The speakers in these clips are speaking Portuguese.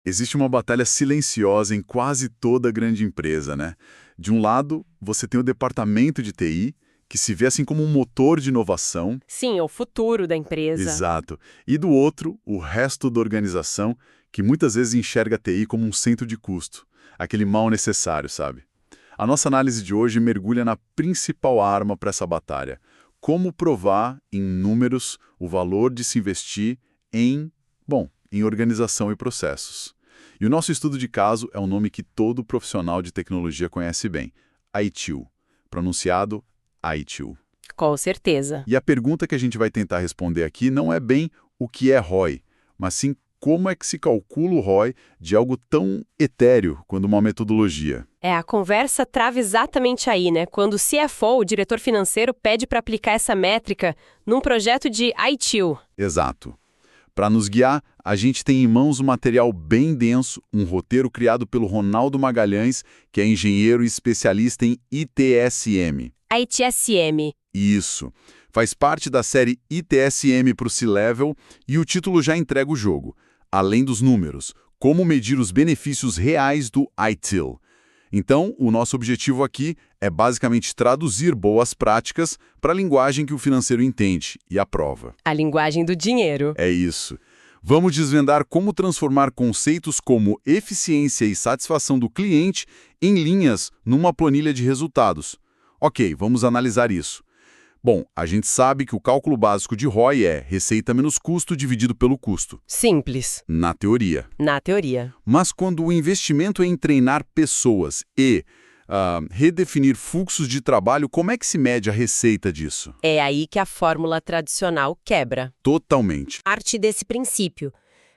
Existe uma batalha silenciosa em quase toda grande empresa, né? De um lado, você tem o departamento de TI, que se vê assim como um motor de inovação. Sim, é o futuro da empresa. Exato. E do outro, o resto da organização, que muitas vezes enxerga a TI como um centro de custo, aquele mal necessário, sabe? A nossa análise de hoje mergulha na principal arma para essa batalha: como provar em números o valor de se investir em organização e processos. E o nosso estudo de caso é um nome que todo profissional de tecnologia conhece bem: ITIL, pronunciado ITIL. Com certeza. E a pergunta que a gente vai tentar responder aqui não é bem o que é ROI, mas sim como é que se calcula o ROI de algo tão etéreo quanto uma metodologia. A conversa trava exatamente aí, né? Quando o CFO, o diretor financeiro, pede para aplicar essa métrica num projeto de ITIL. Exato. Para nos guiar, a gente tem em mãos um material bem denso, um roteiro criado pelo Ronaldo Magalhães, que é engenheiro e especialista em ITSM. ITSM. Isso. Faz parte da série ITSM para o C-Level e o título já entrega o jogo. Além dos números, como medir os benefícios reais do ITIL. Então, o nosso objetivo aqui é basicamente traduzir boas práticas para a linguagem que o financeiro entende e aprova. A linguagem do dinheiro. É isso. Vamos desvendar como transformar conceitos como eficiência e satisfação do cliente em linhas numa planilha de resultados. Ok, vamos analisar isso. Bom, a gente sabe que o cálculo básico de ROI é receita menos custo dividido pelo custo. Simples. Na teoria. Na teoria. Mas quando o investimento é em treinar pessoas e redefinir fluxos de trabalho, como é que se mede a receita disso? É aí que a fórmula tradicional quebra. Totalmente. Parte desse princípio.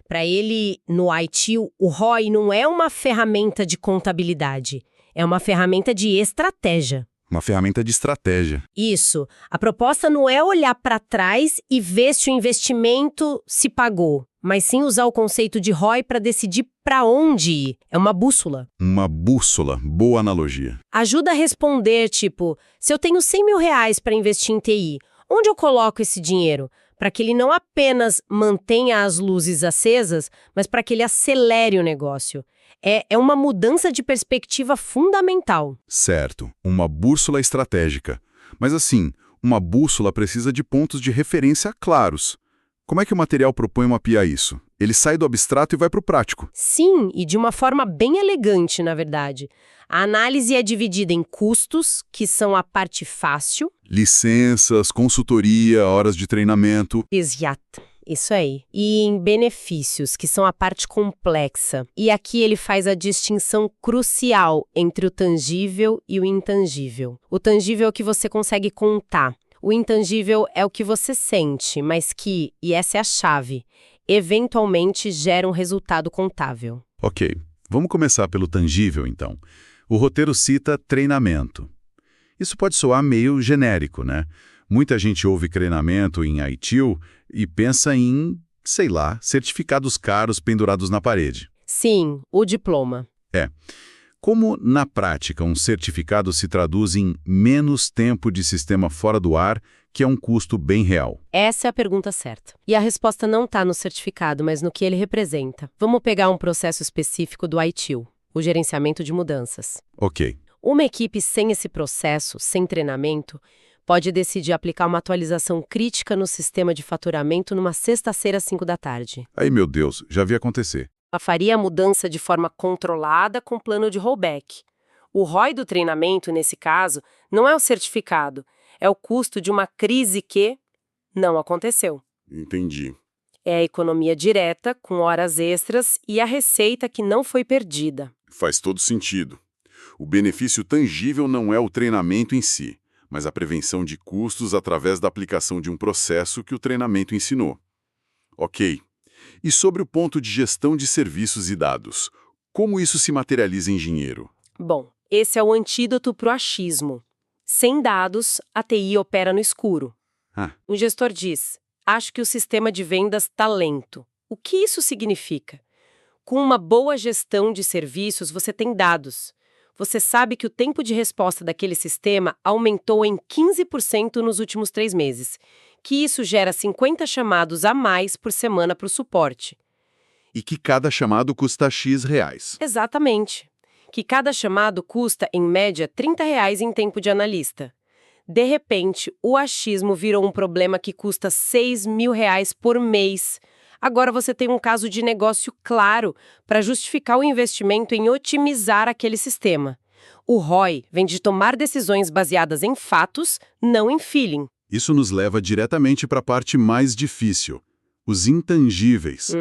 Para ele, no ITIL, o ROI não é uma ferramenta de contabilidade, é uma ferramenta de estratégia. Uma ferramenta de estratégia. Isso. A proposta não é olhar para trás e ver se o investimento se pagou, mas sim usar o conceito de ROI para decidir para onde ir. É uma bússola. Uma bússola. Boa analogia. Ajuda a responder, tipo, se eu tenho 100 mil reais para investir em TI, onde eu coloco esse dinheiro? Para que ele não apenas mantenha as luzes acesas, mas para que ele acelere o negócio. É uma mudança de perspectiva fundamental. Certo, uma bússola estratégica. Mas assim, uma bússola precisa de pontos de referência claros. Como é que o material propõe mapear isso? Ele sai do abstrato e vai para o prático. Sim, e de uma forma bem elegante, na verdade. A análise é dividida em custos, que são a parte fácil. Licenças, consultoria, horas de treinamento. Exato. Isso aí. E em benefícios, que são a parte complexa. E aqui ele faz a distinção crucial entre o tangível e o intangível. O tangível é o que você consegue contar. O intangível é o que você sente, mas que, e essa é a chave, eventualmente gera um resultado contável. Ok, vamos começar pelo tangível, então. O roteiro cita treinamento. Isso pode soar meio genérico, né? Muita gente ouve treinamento em ITIL e pensa em, sei lá, certificados caros pendurados na parede. Sim, o diploma. Como, na prática, um certificado se traduz em menos tempo de sistema fora do ar, que é um custo bem real? Essa é a pergunta certa. E a resposta não está no certificado, mas no que ele representa. Vamos pegar um processo específico do ITIL, o gerenciamento de mudanças. Ok. Uma equipe sem esse processo, sem treinamento, pode decidir aplicar uma atualização crítica no sistema de faturamento numa sexta-feira às 5 da tarde. Aí, meu Deus, já vi acontecer. Ela faria a mudança de forma controlada com plano de rollback. O ROI do treinamento, nesse caso, não é o certificado, é o custo de uma crise que não aconteceu. Entendi. É a economia direta, com horas extras, e a receita que não foi perdida. Faz todo sentido. O benefício tangível não é o treinamento em si, mas a prevenção de custos através da aplicação de um processo que o treinamento ensinou. Ok. E sobre o ponto de gestão de serviços e dados, como isso se materializa em dinheiro? Bom, esse é o antídoto para o achismo. Sem dados, a TI opera no escuro. Um gestor diz, acho que o sistema de vendas está lento. O que isso significa? Com uma boa gestão de serviços, você tem dados. Você sabe que o tempo de resposta daquele sistema aumentou em 15% nos últimos 3 meses, que isso gera 50 chamados a mais por semana para o suporte. E que cada chamado custa X reais. Exatamente. Que cada chamado custa, em média, R$ 30 em tempo de analista. De repente, o achismo virou um problema que custa R$ 6.000 por mês. Agora você tem um caso de negócio claro para justificar o investimento em otimizar aquele sistema. O ROI vem de tomar decisões baseadas em fatos, não em feeling. Isso nos leva diretamente para a parte mais difícil. Os intangíveis.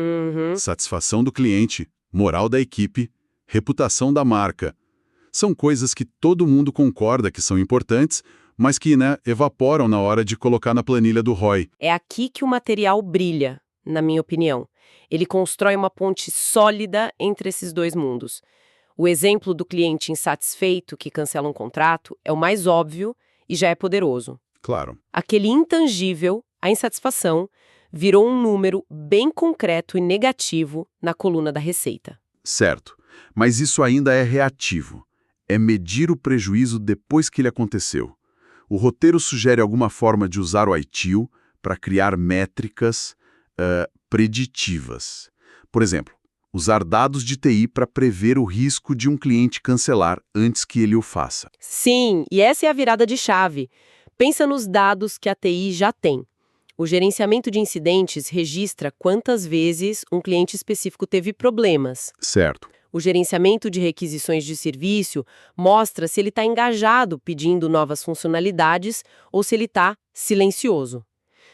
Satisfação do cliente, moral da equipe, reputação da marca. São coisas que todo mundo concorda que são importantes, mas que, evaporam na hora de colocar na planilha do ROI. É aqui que o material brilha, na minha opinião. Ele constrói uma ponte sólida entre esses dois mundos. O exemplo do cliente insatisfeito que cancela um contrato é o mais óbvio e já é poderoso. Claro. Aquele intangível, a insatisfação, virou um número bem concreto e negativo na coluna da receita. Certo. Mas isso ainda é reativo. É medir o prejuízo depois que ele aconteceu. O roteiro sugere alguma forma de usar o ITIL para criar métricas preditivas. Por exemplo, usar dados de TI para prever o risco de um cliente cancelar antes que ele o faça. Sim, e essa é a virada de chave. Pensa nos dados que a TI já tem. O gerenciamento de incidentes registra quantas vezes um cliente específico teve problemas. Certo. O gerenciamento de requisições de serviço mostra se ele está engajado pedindo novas funcionalidades ou se ele está silencioso.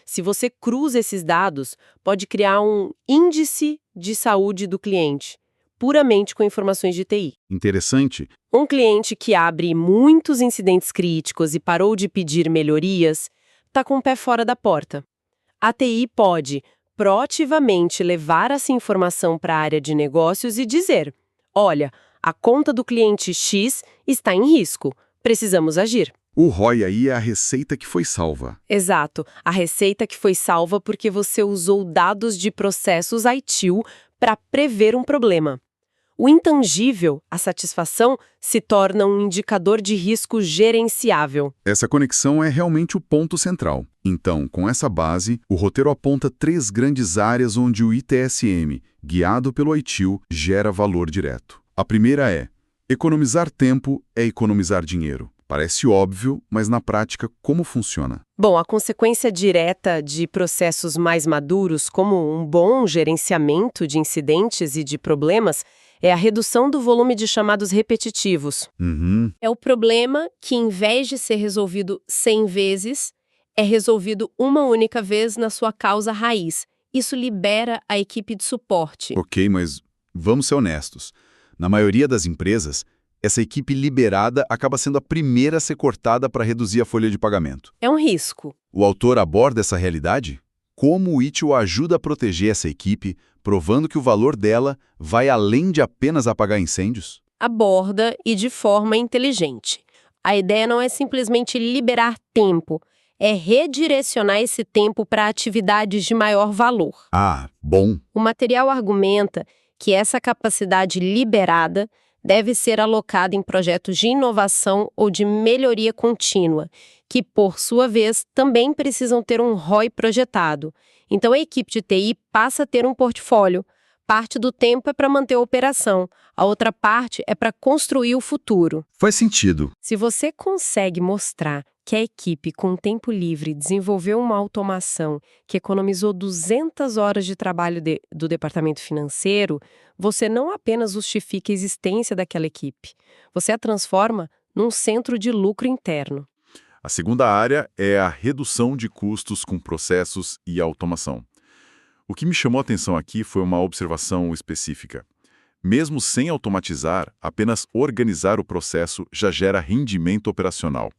Se você cruza esses dados, pode criar um índice de saúde do cliente, puramente com informações de TI. Interessante. Um cliente que abre muitos incidentes críticos e parou de pedir melhorias, está com o pé fora da porta. A TI pode proativamente levar essa informação para a área de negócios e dizer: olha, a conta do cliente X está em risco, precisamos agir. O ROI aí é a receita que foi salva. Exato, a receita que foi salva porque você usou dados de processos ITIL para prever um problema. O intangível, a satisfação, se torna um indicador de risco gerenciável. Essa conexão é realmente o ponto central. Então, com essa base, o roteiro aponta 3 grandes áreas onde o ITSM, guiado pelo ITIL, gera valor direto. A primeira é: economizar tempo é economizar dinheiro. Parece óbvio, mas na prática, como funciona? Bom, a consequência direta de processos mais maduros, como um bom gerenciamento de incidentes e de problemas, é a redução do volume de chamados repetitivos. É o problema que, em vez de ser resolvido 100 vezes, é resolvido uma única vez na sua causa raiz. Isso libera a equipe de suporte. Ok, mas vamos ser honestos. Na maioria das empresas, essa equipe liberada acaba sendo a primeira a ser cortada para reduzir a folha de pagamento. É um risco. O autor aborda essa realidade? Como o ITIL ajuda a proteger essa equipe, provando que o valor dela vai além de apenas apagar incêndios? Aborda e de forma inteligente. A ideia não é simplesmente liberar tempo, é redirecionar esse tempo para atividades de maior valor. Ah, bom. O material argumenta que essa capacidade liberada deve ser alocada em projetos de inovação ou de melhoria contínua, que, por sua vez, também precisam ter um ROI projetado. Então, a equipe de TI passa a ter um portfólio. Parte do tempo é para manter a operação, a outra parte é para construir o futuro. Faz sentido. Se você consegue mostrar que a equipe, com tempo livre, desenvolveu uma automação que economizou 200 horas de trabalho do departamento financeiro, você não apenas justifica a existência daquela equipe, você a transforma num centro de lucro interno. A segunda área é a redução de custos com processos e automação. O que me chamou a atenção aqui foi uma observação específica. Mesmo sem automatizar, apenas organizar o processo já gera rendimento operacional.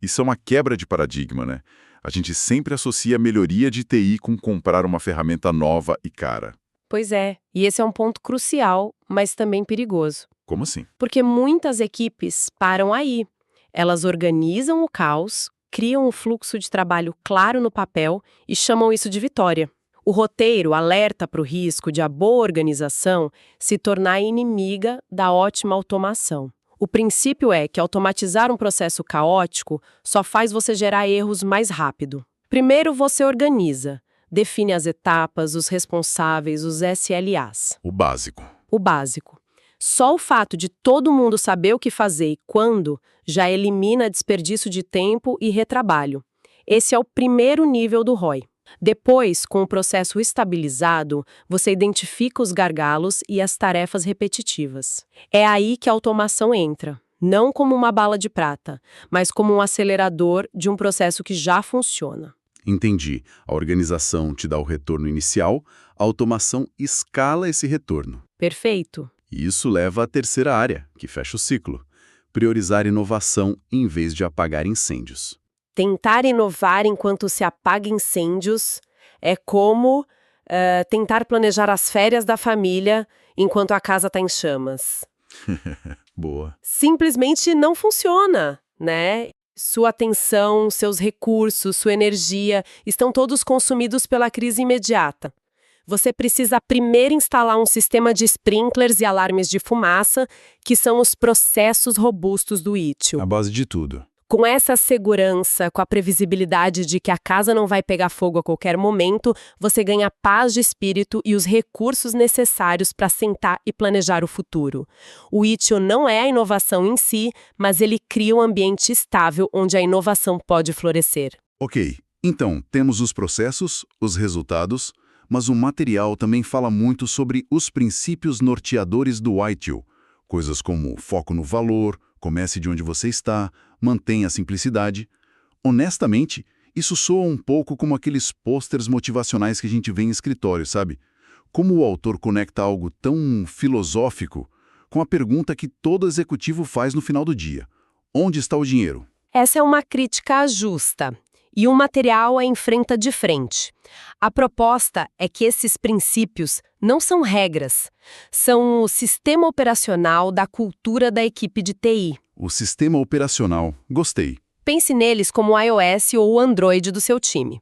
Isso é uma quebra de paradigma, né? A gente sempre associa a melhoria de TI com comprar uma ferramenta nova e cara. Pois é, e esse é um ponto crucial, mas também perigoso. Como assim? Porque muitas equipes param aí. Elas organizam o caos, criam um fluxo de trabalho claro no papel e chamam isso de vitória. O roteiro alerta para o risco de a boa organização se tornar inimiga da ótima automação. O princípio é que automatizar um processo caótico só faz você gerar erros mais rápido. Primeiro você organiza, Define as etapas, os responsáveis, os SLAs. O básico. O básico. Só o fato de todo mundo saber o que fazer e quando já elimina desperdício de tempo e retrabalho. Esse é o primeiro nível do ROI. Depois, com o processo estabilizado, você identifica os gargalos e as tarefas repetitivas. É aí que a automação entra, não como uma bala de prata, mas como um acelerador de um processo que já funciona. Entendi. A organização te dá o retorno inicial, a automação escala esse retorno. Perfeito. E isso leva à terceira área, que fecha o ciclo. Priorizar inovação em vez de apagar incêndios. Tentar inovar enquanto se apaga incêndios é como tentar planejar as férias da família enquanto a casa está em chamas. Boa. Simplesmente não funciona, né? Sua atenção, seus recursos, sua energia estão todos consumidos pela crise imediata. Você precisa primeiro instalar um sistema de sprinklers e alarmes de fumaça, que são os processos robustos do ITIL. A base de tudo. Com essa segurança, com a previsibilidade de que a casa não vai pegar fogo a qualquer momento, você ganha paz de espírito e os recursos necessários para sentar e planejar o futuro. O ITIL não é a inovação em si, mas ele cria um ambiente estável onde a inovação pode florescer. Ok, então temos os processos, os resultados, mas o material também fala muito sobre os princípios norteadores do ITIL. Coisas como foco no valor, comece de onde você está, mantenha a simplicidade. Honestamente, isso soa um pouco como aqueles pôsteres motivacionais que a gente vê em escritório, sabe? Como o autor conecta algo tão filosófico com a pergunta que todo executivo faz no final do dia: onde está o dinheiro? Essa é uma crítica justa. E o material a enfrenta de frente. A proposta é que esses princípios não são regras, são o sistema operacional da cultura da equipe de TI. O sistema operacional. Gostei. Pense neles como o iOS ou o Android do seu time.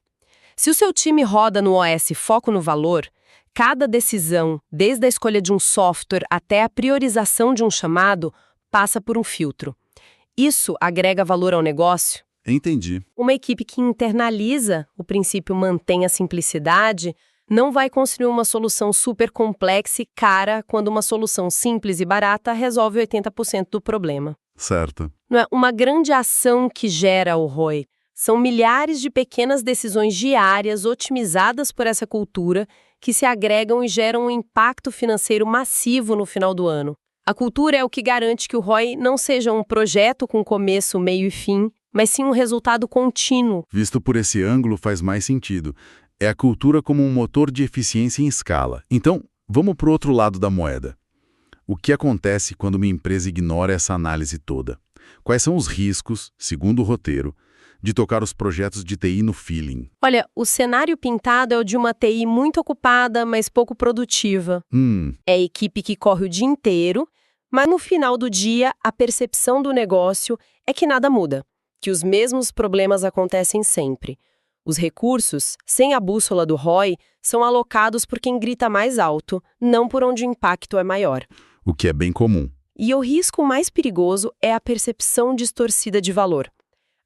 Se o seu time roda no OS foco no valor, cada decisão, desde a escolha de um software até a priorização de um chamado, passa por um filtro. Isso agrega valor ao negócio? Entendi. Uma equipe que internaliza o princípio mantém a simplicidade não vai construir uma solução super complexa e cara quando uma solução simples e barata resolve 80% do problema. Certo. Não é uma grande ação que gera o ROI. São milhares de pequenas decisões diárias otimizadas por essa cultura que se agregam e geram um impacto financeiro massivo no final do ano. A cultura é o que garante que o ROI não seja um projeto com começo, meio e fim, mas sim um resultado contínuo. Visto por esse ângulo, faz mais sentido. É a cultura como um motor de eficiência em escala. Então, vamos para o outro lado da moeda. O que acontece quando uma empresa ignora essa análise toda? Quais são os riscos, segundo o roteiro, de tocar os projetos de TI no feeling? Olha, o cenário pintado é o de uma TI muito ocupada, mas pouco produtiva. É a equipe que corre o dia inteiro, mas no final do dia, a percepção do negócio é que nada muda, que os mesmos problemas acontecem sempre. Os recursos, sem a bússola do ROI, são alocados por quem grita mais alto, não por onde o impacto é maior. O que é bem comum. E o risco mais perigoso é a percepção distorcida de valor.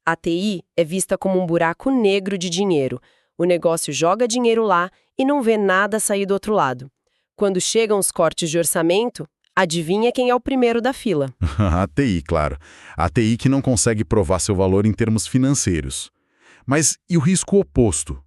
A TI é vista como um buraco negro de dinheiro. O negócio joga dinheiro lá e não vê nada sair do outro lado. Quando chegam os cortes de orçamento, adivinha quem é o primeiro da fila? A TI, claro. A TI que não consegue provar seu valor em termos financeiros. Mas e o risco oposto?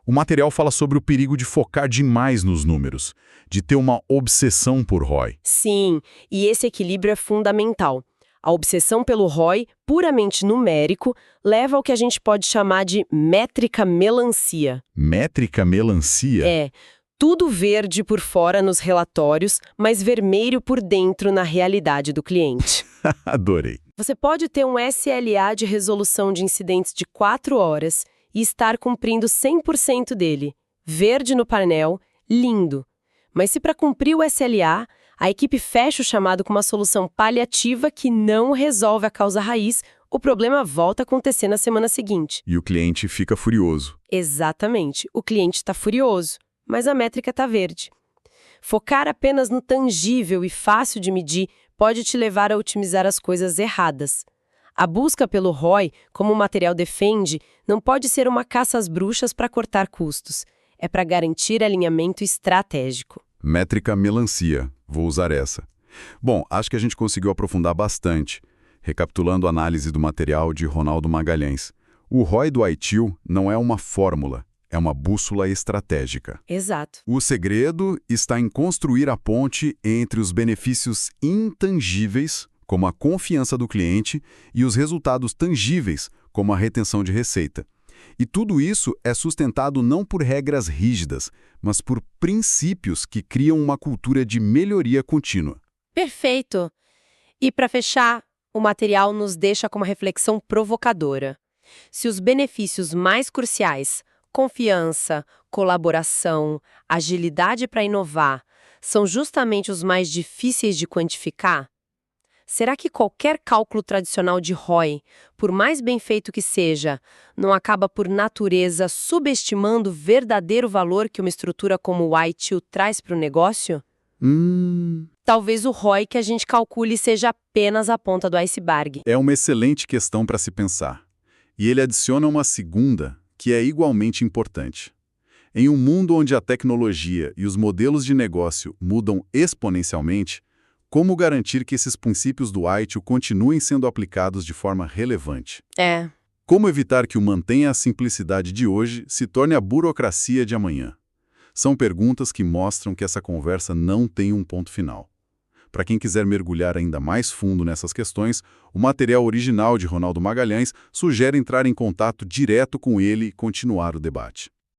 O material fala sobre o perigo de focar demais nos números, de ter uma obsessão por ROI. Sim, e esse equilíbrio é fundamental. A obsessão pelo ROI, puramente numérico, leva ao que a gente pode chamar de métrica melancia. Métrica melancia? É, tudo verde por fora nos relatórios, mas vermelho por dentro na realidade do cliente. Adorei. Você pode ter um SLA de resolução de incidentes de 4 horas e estar cumprindo 100% dele. Verde no painel, lindo. Mas se para cumprir o SLA, a equipe fecha o chamado com uma solução paliativa que não resolve a causa raiz, o problema volta a acontecer na semana seguinte. E o cliente fica furioso. Exatamente. O cliente está furioso, mas a métrica está verde. Focar apenas no tangível e fácil de medir pode te levar a otimizar as coisas erradas. A busca pelo ROI, como o material defende, não pode ser uma caça às bruxas para cortar custos. é para garantir alinhamento estratégico. Métrica melancia, vou usar essa. Bom, acho que a gente conseguiu aprofundar bastante. Recapitulando a análise do material de Ronaldo Magalhães, o ROI do ITIL não é uma fórmula, é uma bússola estratégica. Exato. O segredo está em construir a ponte entre os benefícios intangíveis, como a confiança do cliente, e os resultados tangíveis, como a retenção de receita. E tudo isso é sustentado não por regras rígidas, mas por princípios que criam uma cultura de melhoria contínua. Perfeito. E para fechar, o material nos deixa com uma reflexão provocadora. Se os benefícios mais cruciais, confiança, colaboração, agilidade para inovar, são justamente os mais difíceis de quantificar, será que qualquer cálculo tradicional de ROI, por mais bem feito que seja, não acaba por natureza subestimando o verdadeiro valor que uma estrutura como o ITIL traz para o negócio? Talvez o ROI que a gente calcule seja apenas a ponta do iceberg. É uma excelente questão para se pensar. E ele adiciona uma segunda, que é igualmente importante. Em um mundo onde a tecnologia e os modelos de negócio mudam exponencialmente, como garantir que esses princípios do ITIL continuem sendo aplicados de forma relevante? Como evitar que o mantenha a simplicidade de hoje se torne a burocracia de amanhã? São perguntas que mostram que essa conversa não tem um ponto final. Para quem quiser mergulhar ainda mais fundo nessas questões, o material original de Ronaldo Magalhães sugere entrar em contato direto com ele e continuar o debate.